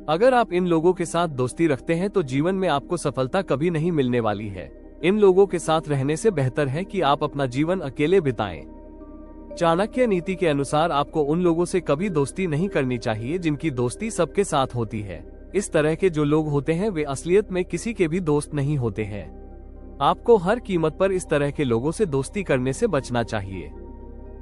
अगर आप इन लोगों के साथ दोस्ती रखते हैं तो जीवन में आपको सफलता कभी नहीं मिलने वाली है। इन लोगों के साथ रहने से बेहतर है कि आप अपना जीवन अकेले बिताएं। चाणक्य नीति के अनुसार आपको उन लोगों से कभी दोस्ती नहीं करनी चाहिए जिनकी दोस्ती सबके साथ होती है। इस तरह के जो लोग होते हैं वे असलियत में किसी के भी दोस्त नहीं होते हैं। आपको हर कीमत पर इस तरह के लोगों से दोस्ती करने से बचना चाहिए।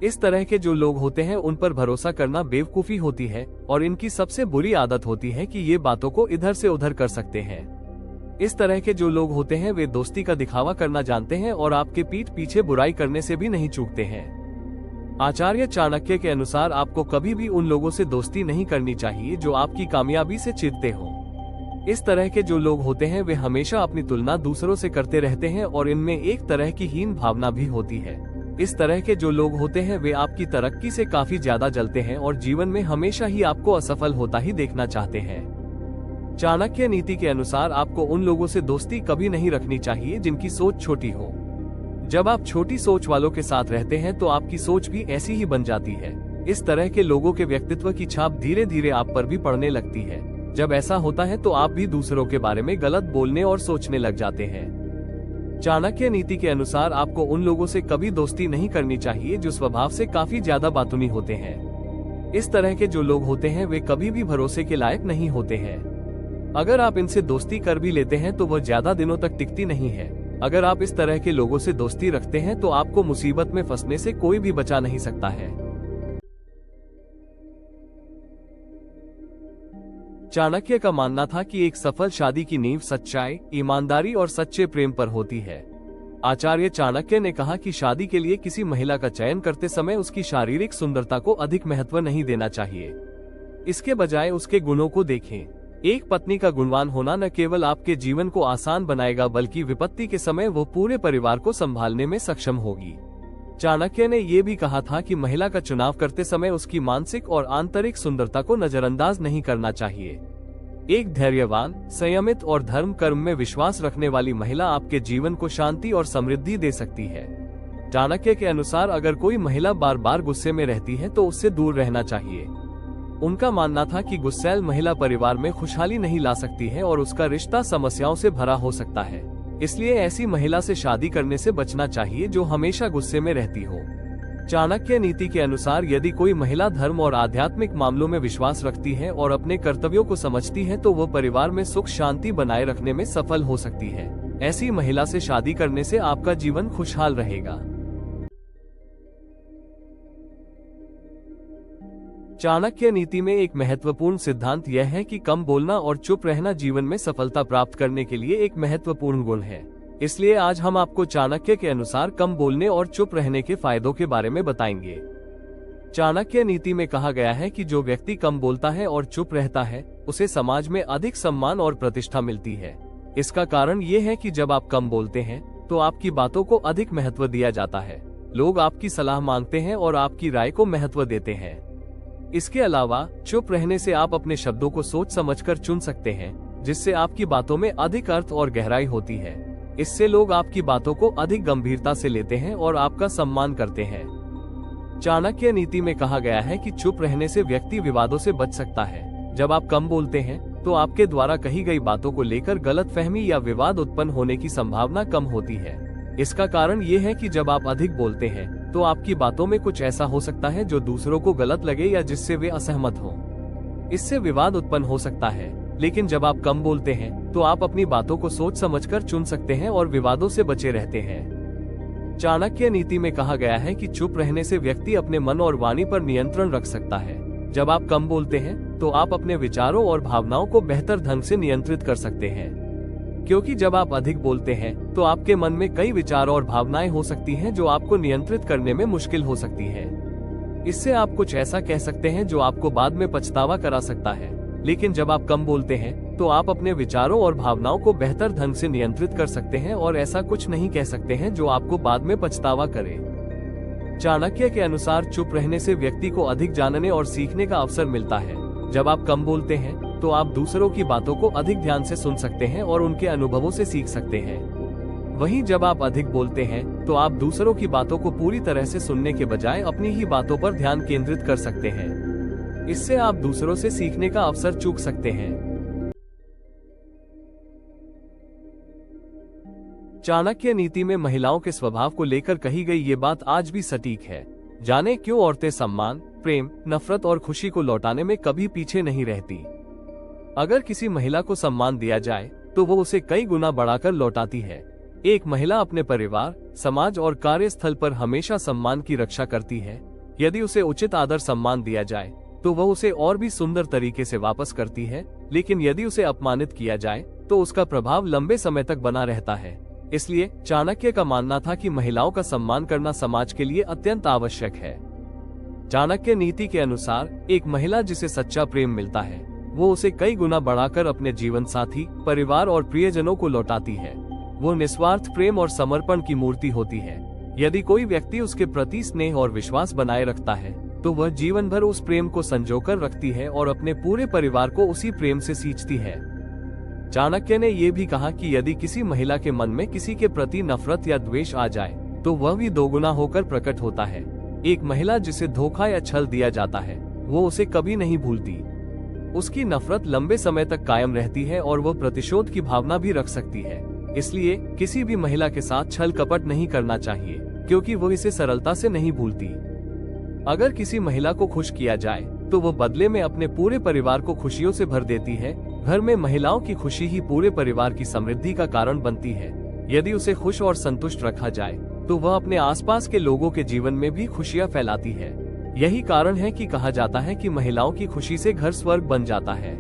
इस तरह के जो लोग होते हैं उन पर भरोसा करना बेवकूफी होती है और इनकी सबसे बुरी आदत होती है कि ये बातों को इधर से उधर कर सकते हैं। इस तरह के जो लोग होते हैं वे दोस्ती का दिखावा करना जानते हैं और आपके पीठ पीछे बुराई करने से भी नहीं चूकते हैं। आचार्य चाणक्य के अनुसार आपको कभी भी उन लोगों से दोस्ती नहीं करनी चाहिए जो आपकी कामयाबी से चिढ़ते हो। इस तरह के जो लोग होते हैं वे हमेशा अपनी तुलना दूसरों से करते रहते हैं और इनमें एक तरह की हीन भावना भी होती है। इस तरह के जो लोग होते हैं वे आपकी तरक्की से काफी ज्यादा जलते हैं और जीवन में हमेशा ही आपको असफल होता ही देखना चाहते हैं। चाणक्य नीति के अनुसार आपको उन लोगों से दोस्ती कभी नहीं रखनी चाहिए जिनकी सोच छोटी हो। जब आप छोटी सोच वालों के साथ रहते हैं तो आपकी सोच भी ऐसी ही बन जाती है। इस तरह के लोगों के व्यक्तित्व की छाप धीरे धीरे आप पर भी पड़ने लगती है। जब ऐसा होता है तो आप भी दूसरों के बारे में गलत बोलने और सोचने लग जाते हैं। चाणक्य नीति के अनुसार आपको उन लोगों से कभी दोस्ती नहीं करनी चाहिए जो स्वभाव से काफी ज्यादा बातूनी होते हैं। इस तरह के जो लोग होते हैं वे कभी भी भरोसे के लायक नहीं होते हैं। अगर आप इनसे दोस्ती कर भी लेते हैं तो वह ज्यादा दिनों तक टिकती नहीं है। अगर आप इस तरह के लोगों से दोस्ती रखते हैं तो आपको मुसीबत में फंसने से कोई भी बचा नहीं सकता है। चाणक्य का मानना था कि एक सफल शादी की नींव सच्चाई, ईमानदारी और सच्चे प्रेम पर होती है। आचार्य चाणक्य ने कहा कि शादी के लिए किसी महिला का चयन करते समय उसकी शारीरिक सुंदरता को अधिक महत्व नहीं देना चाहिए। इसके बजाय उसके गुणों को देखें। एक पत्नी का गुणवान होना न केवल आपके जीवन को आसान बनाएगा बल्कि विपत्ति के समय वो पूरे परिवार को संभालने में सक्षम होगी। चाणक्य ने ये भी कहा था कि महिला का चुनाव करते समय उसकी मानसिक और आंतरिक सुंदरता को नजरअंदाज नहीं करना चाहिए। एक धैर्यवान, संयमित और धर्म कर्म में विश्वास रखने वाली महिला आपके जीवन को शांति और समृद्धि दे सकती है। चाणक्य के अनुसार अगर कोई महिला बार बार गुस्से में रहती है तो उससे दूर रहना चाहिए। उनका मानना था कि गुस्सैल महिला परिवार में खुशहाली नहीं ला सकती है और उसका रिश्ता समस्याओं से भरा हो सकता है। इसलिए ऐसी महिला से शादी करने से बचना चाहिए जो हमेशा गुस्से में रहती हो। चाणक्य नीति के अनुसार यदि कोई महिला धर्म और आध्यात्मिक मामलों में विश्वास रखती है और अपने कर्तव्यों को समझती है तो वह परिवार में सुख शांति बनाए रखने में सफल हो सकती है। ऐसी महिला से शादी करने से आपका जीवन खुशहाल रहेगा। चाणक्य नीति में एक महत्वपूर्ण सिद्धांत यह है कि कम बोलना और चुप रहना जीवन में सफलता प्राप्त करने के लिए एक महत्वपूर्ण गुण है। इसलिए आज हम आपको चाणक्य के अनुसार कम बोलने और चुप रहने के फायदों के बारे में बताएंगे। चाणक्य नीति में कहा गया है कि जो व्यक्ति कम बोलता है और चुप रहता है उसे समाज में अधिक सम्मान और प्रतिष्ठा मिलती है। इसका कारण ये है कि जब आप कम बोलते हैं तो आपकी बातों को अधिक महत्व दिया जाता है। लोग आपकी सलाह मांगते हैं और आपकी राय को महत्व देते हैं। इसके अलावा चुप रहने से आप अपने शब्दों को सोच समझकर चुन सकते हैं, जिससे आपकी बातों में अधिक अर्थ और गहराई होती है। इससे लोग आपकी बातों को अधिक गंभीरता से लेते हैं और आपका सम्मान करते हैं। चाणक्य नीति में कहा गया है कि चुप रहने से व्यक्ति विवादों से बच सकता है। जब आप कम बोलते हैं तो आपके द्वारा कही गई बातों को लेकर गलतफहमी या विवाद उत्पन्न होने की संभावना कम होती है। इसका कारण ये है कि जब आप अधिक बोलते हैं तो आपकी बातों में कुछ ऐसा हो सकता है जो दूसरों को गलत लगे या जिससे वे असहमत हों। इससे विवाद उत्पन्न हो सकता है। लेकिन जब आप कम बोलते हैं तो आप अपनी बातों को सोच समझकर चुन सकते हैं और विवादों से बचे रहते हैं। चाणक्य नीति में कहा गया है कि चुप रहने से व्यक्ति अपने मन और वाणी पर नियंत्रण रख सकता है। जब आप कम बोलते हैं तो आप अपने विचारों और भावनाओं को बेहतर ढंग से नियंत्रित कर सकते हैं, क्योंकि जब आप अधिक बोलते हैं तो आपके मन में कई विचार और भावनाएं हो सकती हैं जो आपको नियंत्रित करने में मुश्किल हो सकती है। इससे आप कुछ ऐसा कह सकते हैं जो आपको बाद में पछतावा करा सकता है। लेकिन जब आप कम बोलते हैं तो आप अपने विचारों और भावनाओं को बेहतर ढंग से नियंत्रित कर सकते हैं और ऐसा कुछ नहीं कह सकते हैं जो आपको बाद में पछतावा करे। चाणक्य के अनुसार चुप रहने से व्यक्ति को अधिक जानने और सीखने का अवसर मिलता है। जब आप कम बोलते हैं तो आप दूसरों की बातों को अधिक ध्यान से सुन सकते हैं और उनके अनुभवों से सीख सकते हैं। वहीं जब आप अधिक बोलते हैं तो आप दूसरों की बातों को पूरी तरह से सुनने के बजाय अपनी ही बातों पर ध्यान केंद्रित कर सकते हैं। इससे आप दूसरों से सीखने का अवसर चूक सकते हैं। चाणक्य नीति में महिलाओं के स्वभाव को लेकर कही गई ये बात आज भी सटीक है। जाने क्यों औरतें सम्मान, प्रेम, नफरत और खुशी को लौटाने में कभी पीछे नहीं रहती। अगर किसी महिला को सम्मान दिया जाए तो वो उसे कई गुना बढ़ाकर लौटाती है। एक महिला अपने परिवार, समाज और कार्यस्थल पर हमेशा सम्मान की रक्षा करती है। यदि उसे उचित आदर सम्मान दिया जाए तो वह उसे और भी सुंदर तरीके से वापस करती है, लेकिन यदि उसे अपमानित किया जाए तो उसका प्रभाव लंबे समय तक बना रहता है। इसलिए चाणक्य का मानना था कि महिलाओं का सम्मान करना समाज के लिए अत्यंत आवश्यक है। चाणक्य नीति के अनुसार एक महिला जिसे सच्चा प्रेम मिलता है वो उसे कई गुना बढ़ाकर अपने जीवन साथी, परिवार और प्रियजनों को लौटाती है। वो निस्वार्थ प्रेम और समर्पण की मूर्ति होती है। यदि कोई व्यक्ति उसके प्रति स्नेह और विश्वास बनाए रखता है तो वह जीवन भर उस प्रेम को संजोकर रखती है और अपने पूरे परिवार को उसी प्रेम से सींचती है। चाणक्य ने यह भी कहा कि यदि किसी महिला के मन में किसी के प्रति नफरत या द्वेष आ जाए तो वह भी दोगुना होकर प्रकट होता है। एक महिला जिसे धोखा या छल दिया जाता है वो उसे कभी नहीं भूलती। उसकी नफरत लंबे समय तक कायम रहती है और वह प्रतिशोध की भावना भी रख सकती है। इसलिए किसी भी महिला के साथ छल कपट नहीं करना चाहिए, क्योंकि वो इसे सरलता से नहीं भूलती। अगर किसी महिला को खुश किया जाए तो वो बदले में अपने पूरे परिवार को खुशियों से भर देती है। घर में महिलाओं की खुशी ही पूरे परिवार की समृद्धि का कारण बनती है। यदि उसे खुश और संतुष्ट रखा जाए तो वह अपने आसपास के लोगों के जीवन में भी खुशियां फैलाती है। यही कारण है कि कहा जाता है कि महिलाओं की खुशी से घर स्वर्ग बन जाता है।